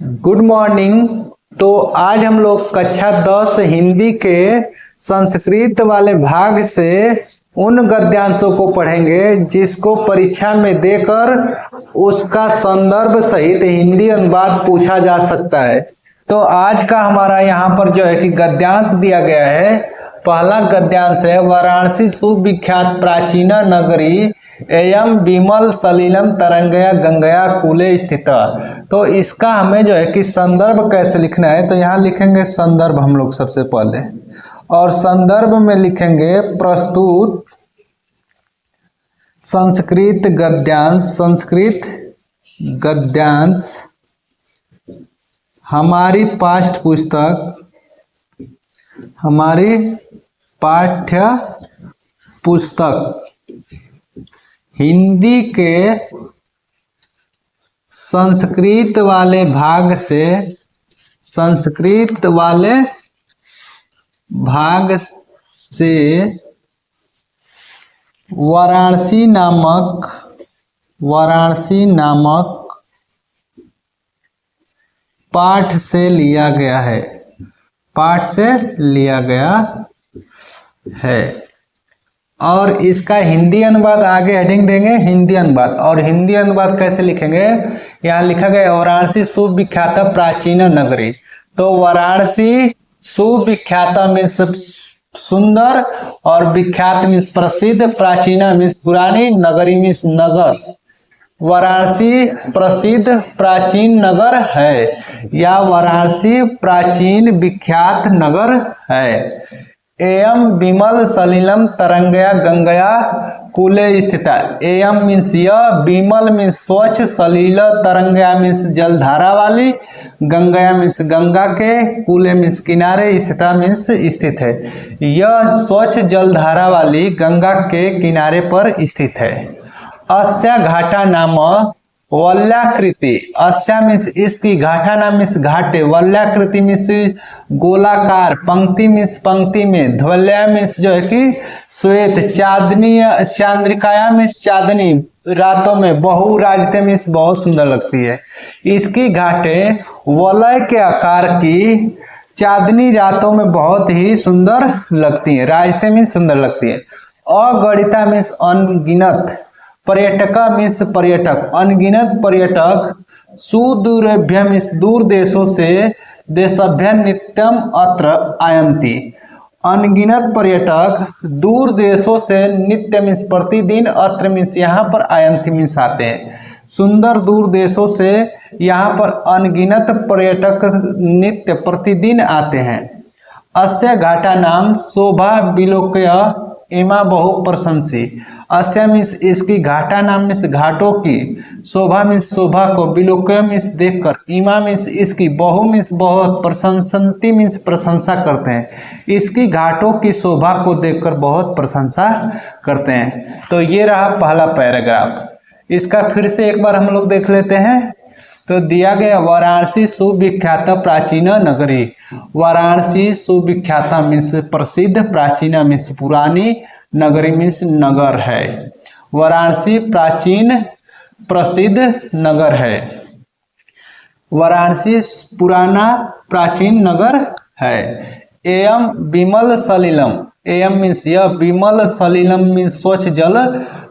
Good morning. तो आज हम लोग कक्षा 10 हिंदी के संस्कृत वाले भाग से उन गद्यांशों को पढ़ेंगे जिसको परीक्षा में देकर उसका संदर्भ सहित हिंदी अनुवाद पूछा जा सकता है। तो आज का हमारा यहाँ पर जो है कि गद्यांश दिया गया है। पहला गद्यांश है, वाराणसी सुविख्यात प्राचीना नगरी एयम विमल सलिलम तरंगया गंगया कूले स्थित। तो इसका हमें जो है कि संदर्भ कैसे लिखना है, तो यहाँ लिखेंगे संदर्भ हम लोग सबसे पहले, और संदर्भ में लिखेंगे प्रस्तुत संस्कृत गद्यांश। संस्कृत गद्यांश हमारी पाठ्य पुस्तक हिंदी के संस्कृत वाले भाग से वाराणसी नामक पाठ से लिया गया है। और इसका हिंदी अनुवाद आगे हेडिंग देंगे हिंदी अनुवाद। और हिंदी अनुवाद कैसे लिखेंगे, यहाँ लिखा गया वाराणसी सुविख्यात प्राचीन नगरी। तो वाराणसी सुविख्यात मीन्स सुंदर, और विख्यात मीन्स प्रसिद्ध, प्राचीना मीन्स पुरानी, नगरी मीन्स नगर। वाराणसी प्रसिद्ध प्राचीन नगर है, या वाराणसी प्राचीन विख्यात नगर है। एयम विमल सलिलम तरंगया गंगया कूले स्थिता। एयम मीन्स यह, विमल मीन्स स्वच्छ, सलिल तरंगया मीन्स जलधारा वाली, गंगया मीन्स गंगा के, कूले मीन्स किनारे, स्थिता मीन्स स्थित है। यह स्वच्छ जलधारा वाली गंगा के किनारे पर स्थित है। अस्या घाटा नाम वल्याकृति। अस्या मीन्स इसकी, घाटा नाम मीन्स घाटे, वल्याकृति मीन्स गोलाकार, पंक्ति मीन्स पंक्ति में, ध्वल्या मीन्स जो है कि श्वेत, चांदनी चांद्रिकाया मीन्स चांदनी रातों में, बहुराजते मीन्स बहुत सुंदर लगती है। इसकी घाटें वलय के आकार की चांदनी रातों में बहुत ही सुंदर लगती है। राजते मीन्स सुंदर लगती है। अगणिता मीन्स अनगिनत, पर्यटका मीन्स पर्यटक, अनगिनत पर्यटक, सुदूरभ्य मीन्स दूर देशों से, देशभ्य नित्यम अत्र आयन्ति। अनगिनत पर्यटक दूर देशों से, नित्य मीन्स प्रतिदिन, अत्र मीन्स यहाँ पर, आयन्ति मीन्स आते हैं। सुंदर दूर देशों से यहाँ पर अनगिनत पर्यटक नित्य प्रतिदिन आते हैं। अस्य घाटा नाम शोभा विलोक्य इमा बहु प्रशंसी। अस्य मीन्स इसकी, घाटा नाम मीन्स घाटों की, शोभा मीन्स शोभा को, विलोक्य मीन्स देखकर, इमा मीन्स इसकी, बहु मीन्स बहुत, प्रशंसन्ति मीन्स प्रशंसा करते हैं। इसकी घाटों की शोभा को देखकर बहुत प्रशंसा करते हैं। तो ये रहा पहला पैराग्राफ। इसका फिर से एक बार हम लोग देख लेते हैं। तो दिया गया, वाराणसी सुविख्यात प्राचीन नगरी। वाराणसी सुविख्यात मीन्स प्रसिद्ध, प्राचीना मीन्स पुरानी, नगरी मीन्स नगर है। वाराणसी प्राचीन प्रसिद्ध नगर है। वाराणसी पुराना प्राचीन नगर है। एयम विमल सलिलम, एयम मीन्स यह, विमल सलिलम मीन्स स्वच्छ जल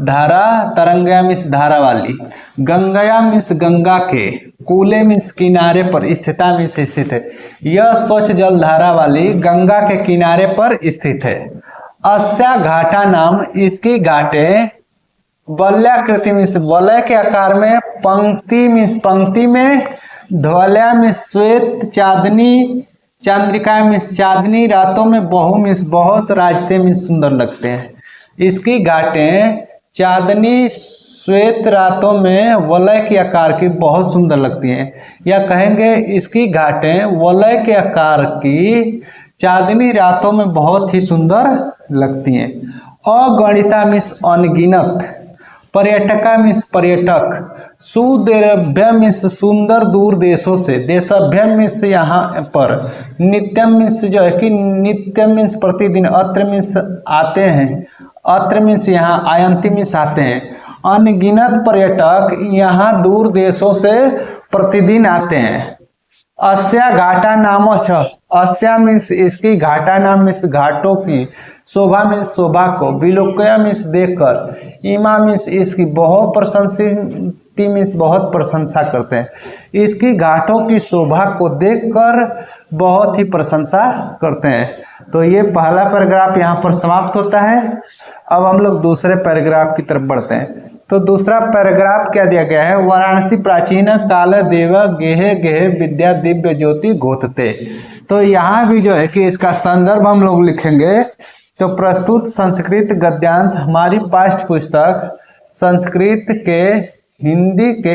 धारा, तरंगया मीन्स धारा वाली, गंगया मीन्स गंगा के, कूले मीन्स किनारे पर, स्थिता मीन्स स्थित है। यह स्वच्छ जल धारा वाली गंगा के किनारे पर स्थित है। अस्या घाटा नाम, इसकी घाटे, वल्याकृति मीन्स वलय के आकार में, पंक्ति मीन्स पंक्ति में, ध्वल्या मीन्स श्वेत, चांदनी चांद्रिका मीन्स चांदनी रातों में, बहु मीन्स बहुत, राजते मीन्स सुंदर लगते हैं। इसकी घाटें चांदनी श्वेत रातों में वलय के आकार की बहुत सुंदर लगती हैं। या कहेंगे इसकी घाटें वलय के आकार की चांदनी रातों में बहुत ही सुंदर लगती हैं। अगणिता मीन्स अनगिनत, पर्यटका मीन्स पर्यटक, सुदूरभ्य मीन्स सुंदर दूर देशों से, देशभ्य मीन्स यहाँ पर, नित्यम मीन्स जो है कि नित्यम मीन्स प्रतिदिन, अत्र मीन्स आते हैं, अत्र मीन्स यहाँ, आयन्ति मीन्स आते हैं। अनगिनत पर्यटक यहाँ दूर देशों से प्रतिदिन आते हैं। अस्या घाटा नाम छ, अस्या मीन्स इसकी, घाटा नाम मीन्स घाटों की, शोभा मीन्स शोभा को, विलोकया मीन्स देखकर, इमा मीन्स इसकी, बहुत प्रशंसित मीन्स बहुत प्रशंसा करते हैं, इसकी घाटों की शोभा को देखकर बहुत ही प्रशंसा करते हैं। तो ये पहला पैराग्राफ यहाँ पर समाप्त होता है। अब हम लोग दूसरे पैराग्राफ की तरफ बढ़ते हैं। तो दूसरा पैराग्राफ क्या दिया गया है, वाराणसी प्राचीन काल देव गेहे गेहे विद्या दिव्य ज्योति घोतते। तो यहाँ भी जो है कि इसका संदर्भ हम लोग लिखेंगे। तो प्रस्तुत संस्कृत गद्यांश हमारी पाठ्य पुस्तक संस्कृत के हिंदी के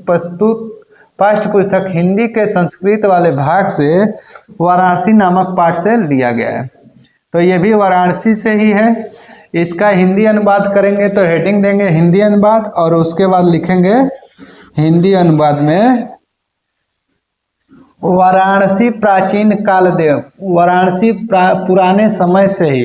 प्रस्तुत पाठ्य पुस्तक हिंदी के संस्कृत वाले भाग से वाराणसी नामक पाठ से लिया गया है। तो ये भी वाराणसी से ही है। इसका हिंदी अनुवाद करेंगे तो हेडिंग देंगे हिंदी अनुवाद, और उसके बाद लिखेंगे हिंदी अनुवाद में वाराणसी प्राचीन काल देव, वाराणसी पुराने समय से ही,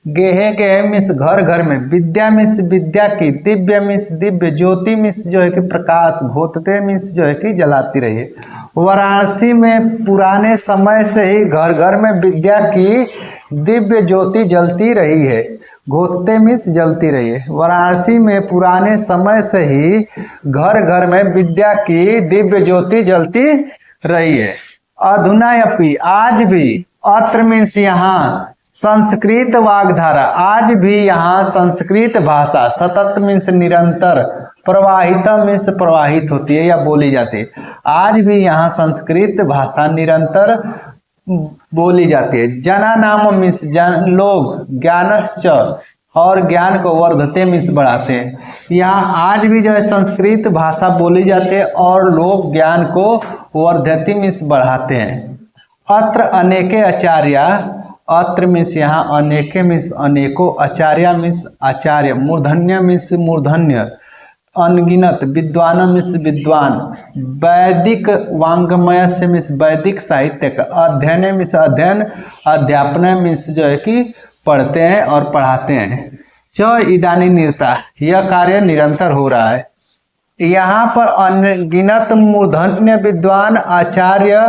गेहे गेहे मिस घर घर में, विद्या मिस विद्या की, दिव्य मिस दिव्य, ज्योति मिस जो है कि प्रकाश, घोतते मिस जो है कि जलाती रही है। वाराणसी में पुराने समय से ही घर घर में विद्या की दिव्य ज्योति जलती रही है। घोतते मिस जलती रही है। वाराणसी में पुराने समय से ही घर घर में विद्या की दिव्य ज्योति जलती रही है। अधुनायपि आज भी, अत्र मीन्स यहाँ, संस्कृत वाग्धारा, आज भी यहाँ संस्कृत भाषा, सतत मीन्स निरंतर, प्रवाहित मीन्स प्रवाहित होती है या बोली जाती है। आज भी यहाँ संस्कृत भाषा निरंतर बोली जाती है। जना नाम मीन्स लोग, ज्ञानश्च और ज्ञान को, वर्धते मीन्स बढ़ाते हैं। यहाँ आज भी जो है संस्कृत भाषा बोली जाती है और लोग ज्ञान को वर्धते मीन्स बढ़ाते हैं। अत्र अनेके आचार्य, अत्र मीन्स यहाँ, अनेके मीन्स अनेकों, आचार्य मीन्स आचार्य, मूर्धन्य मीन्स मूर्धन्य, अनगिनत, विद्वान मीन्स विद्वान, वैदिक वांग्मय से मीन्स वैदिक साहित्य का, अध्ययन मीन्स अध्ययन, अध्यापन मीन्स जो है कि पढ़ते हैं और पढ़ाते हैं। च इदानी निरता, यह कार्य निरंतर हो रहा है। यहाँ पर अनगिनत मूर्धन्य विद्वान आचार्य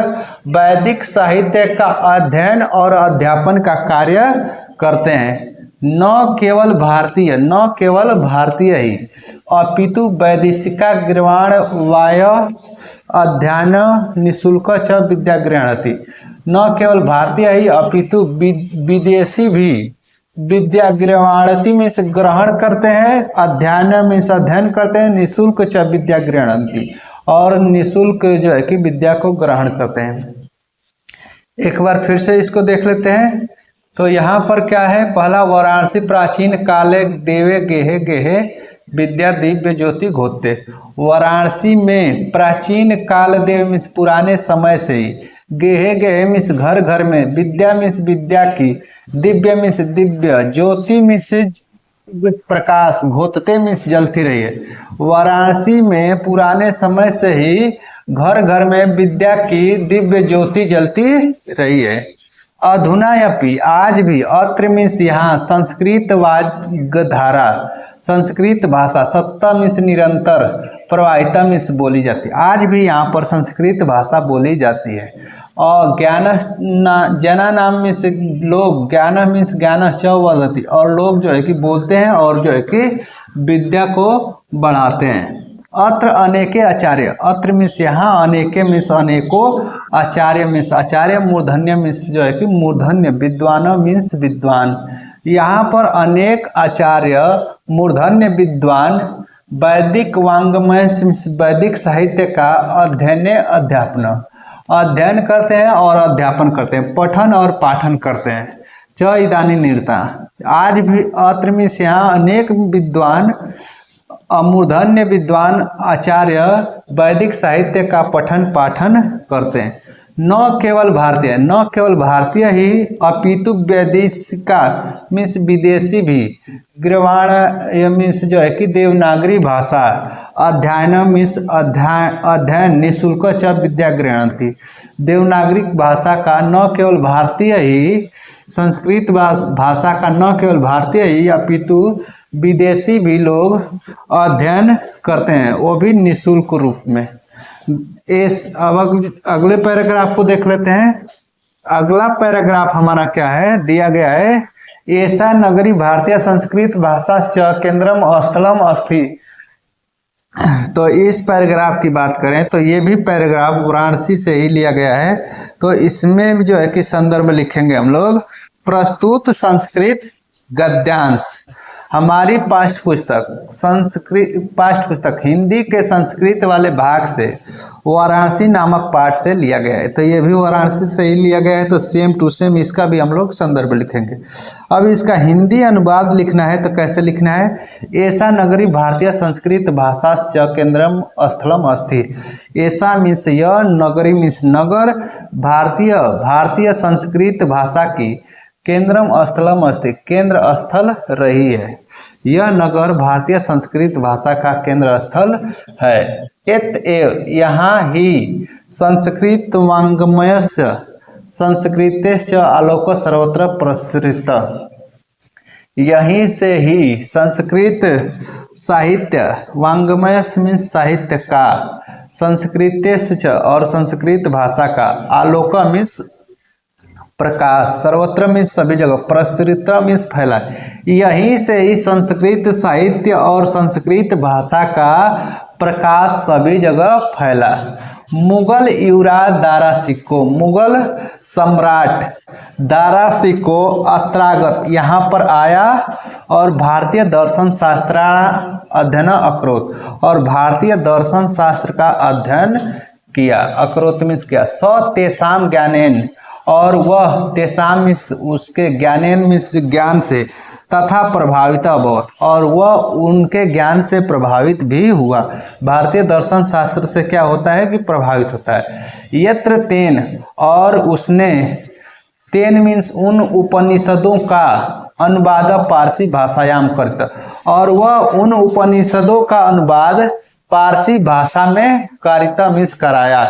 वैदिक साहित्य का अध्ययन और अध्यापन का कार्य करते हैं। न केवल भारतीय, न केवल भारतीय ही, अपितु वैदेशिका गृहाण वाय अध्ययन निःशुल्क च विद्या गृहणति। न केवल भारतीय ही अपितु विदेशी भी विद्या गृहणति में से ग्रहण करते हैं, अध्ययन में से अध्ययन करते हैं, निःशुल्क च विद्या गृहणति, और निःशुल्क जो है कि विद्या को ग्रहण करते हैं। एक बार फिर से इसको देख लेते हैं। तो यहाँ पर क्या है, पहला वाराणसी प्राचीन काले देवे गेहे गेहे विद्या दिव्य ज्योति घोतते। वाराणसी में प्राचीन काल देव मीन्स पुराने समय से ही, गेहे गेहे मीन्स घर घर में, विद्या मीन्स विद्या की, दिव्य मीन्स दिव्य, ज्योति मीन्स प्रकाश, घोतते मीन्स जलती रही है। वाराणसी में पुराने समय से ही घर घर में विद्या की दिव्य ज्योति जलती रही है। अधुनायपि आज भी, अत्र मीन्स यहाँ, संस्कृत वाग्धारा, संस्कृत भाषा, सत्ता मीन्स निरंतर, प्रवाहिता मीन्स बोली जाती है। आज भी यहाँ पर संस्कृत भाषा बोली जाती है। और जना नाम मीन्स लोग, ज्ञान मीन्स ज्ञान च वदति, और लोग जो है कि बोलते हैं और जो है कि विद्या को बढ़ाते हैं। अत्र अनेके आचार्य, अत्र मीन्स यहाँ, अनेके मीन्स अनेकों, आचार्य मीन्स आचार्य, मूर्धन्य मीन्स जो है कि मूर्धन्य, विद्वान मीन्स विद्वान। यहाँ पर अनेक आचार्य, मूर्धन्य विद्वान, वैदिक वांग्मय वैदिक साहित्य का अध्ययन अध्यापन, अध्ययन करते हैं और अध्यापन करते हैं, पठन और पाठन करते हैं। च इदानी निरता, आज भी, अत्र मीन्स यहाँ, अनेक विद्वान, मूर्धन्य विद्वान आचार्य वैदिक साहित्य का पठन पाठन करते हैं। न केवल भारतीय, न केवल भारतीय ही अपितु वैदेशिका मीन्स विदेशी भी, गृहाण मीन्स जो है कि देवनागरी भाषा, अध्ययन मीन्स अध्ययन, निःशुल्क च विद्या गृहणति, देवनागरी भाषा का न केवल भारतीय ही, संस्कृत भाषा का न केवल भारतीय ही अपितु विदेशी भी लोग अध्ययन करते हैं, वो भी निःशुल्क रूप में। अब अगले पैराग्राफ को देख लेते हैं। अगला पैराग्राफ हमारा क्या है, दिया गया है, एषा नगरी भारतीय संस्कृत भाषा च केंद्रम स्थलम अस्ति। तो इस पैराग्राफ की बात करें तो ये भी पैराग्राफ वाराणसी से ही लिया गया है। तो इसमें जो है कि संदर्भ लिखेंगे हम लोग, प्रस्तुत संस्कृत गद्यांश हमारी पाठ्य पुस्तक हिंदी के संस्कृत वाले भाग से वाराणसी नामक पाठ से लिया गया है। तो ये भी वाराणसी से ही लिया गया है, तो सेम टू सेम इसका भी हम लोग संदर्भ लिखेंगे। अब इसका हिंदी अनुवाद लिखना है तो कैसे लिखना है, एषा नगरी भारतीय संस्कृत भाषा च केंद्रम स्थलम अस्ति। एषा मीन्स यह, नगरी मीन्स नगर, भारतीय संस्कृत भाषा की केंद्रम स्थलम अस्ति केंद्र स्थल रही है। यह नगर भारतीय संस्कृत भाषा का केंद्र स्थल है। एत एव यहाँ ही संस्कृत वाङ्मयस्य संस्कृतेश्च आलोक सर्वत्र प्रसृत। यहीं से ही संस्कृत साहित्य, वाङ्मयस्य मीन्स साहित्य का, संस्कृतेश्च और संस्कृत भाषा का, आलोक मीन्स प्रकाश, सर्वत्र मीन्स सभी जगह, प्रसृत मीन्स फैला। यहीं से ही संस्कृत साहित्य और संस्कृत भाषा का प्रकाश सभी जगह फैला। मुगल युवराज दारा सिक्को, मुगल सम्राट दारा सिक्को अत्रागत यहाँ पर आया और भारतीय दर्शन शास्त्र अध्ययन अकरोत, और भारतीय दर्शन शास्त्र का अध्ययन किया। अकरोत मीन्स किया। स तेसाम ज्ञानेन, और वह तेसाम मीन्स उसके, ज्ञानेन मीन्स ज्ञान से, तथा प्रभावित अभवत, और वह उनके ज्ञान से प्रभावित भी हुआ। भारतीय दर्शन शास्त्र से क्या होता है कि प्रभावित होता है। यत्र तेन, और उसने, तेन मीन्स उन उपनिषदों का अनुवाद पारसी भाषायाम करता, और वह उन उपनिषदों का अनुवाद पारसी भाषा में कारिता मीन्स कराया।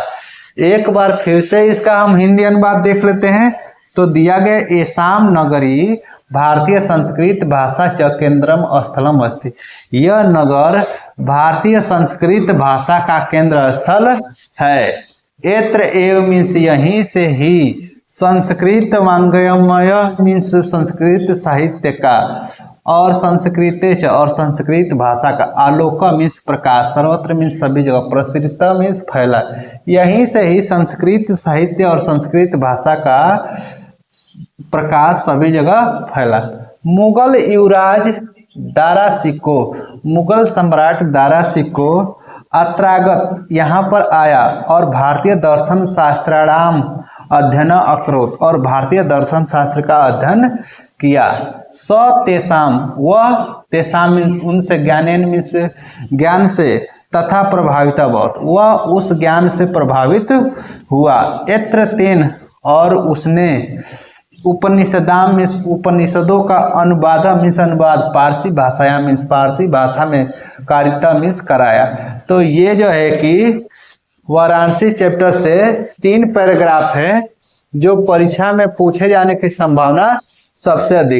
एक बार फिर से इसका हम हिंदी अनुवाद देख लेते हैं। तो दिया गया, एषाम नगरी भारतीय संस्कृत भाषा च केंद्रम स्थलम अस्ति। यह नगर भारतीय संस्कृत भाषा का केंद्र स्थल है। एत्र एव मीन्स यहीं से ही, संस्कृत वाङ्मय मीन्स संस्कृत साहित्य का, और संस्कृतेश और संस्कृत भाषा का, आलोक मीन्स प्रकाश, सर्वत्र मीन्स सभी जगह, प्रसृत मीन्स फैला। यहीं से ही संस्कृत साहित्य और संस्कृत भाषा का प्रकाश सभी जगह फैला। मुगल युवराज दारा सिक्को, मुगल सम्राट दारा सिक्को अत्रागत यहाँ पर आया और भारतीय दर्शन शास्त्राणाम अध्ययन अकरोत, और भारतीय दर्शन शास्त्र का अध्ययन किया। स तेसाम, वह, तेसाम मीन्स उनसे, ज्ञानेन मीन्स ज्ञान से, तथा प्रभावित अभवत, वह उस ज्ञान से प्रभावित हुआ। यत्र तेन, और उसने, उपनिषदाम मीन्स उपनिषदों का, अनुवाद मीन्स अनुवाद, पारसी भाषाया मीन्स पारसी भाषा में, कारिता मीन्स कराया। तो ये जो है कि वाराणसी चैप्टर से 3 पैराग्राफ है जो परीक्षा में पूछे जाने की संभावना सबसे अधिक।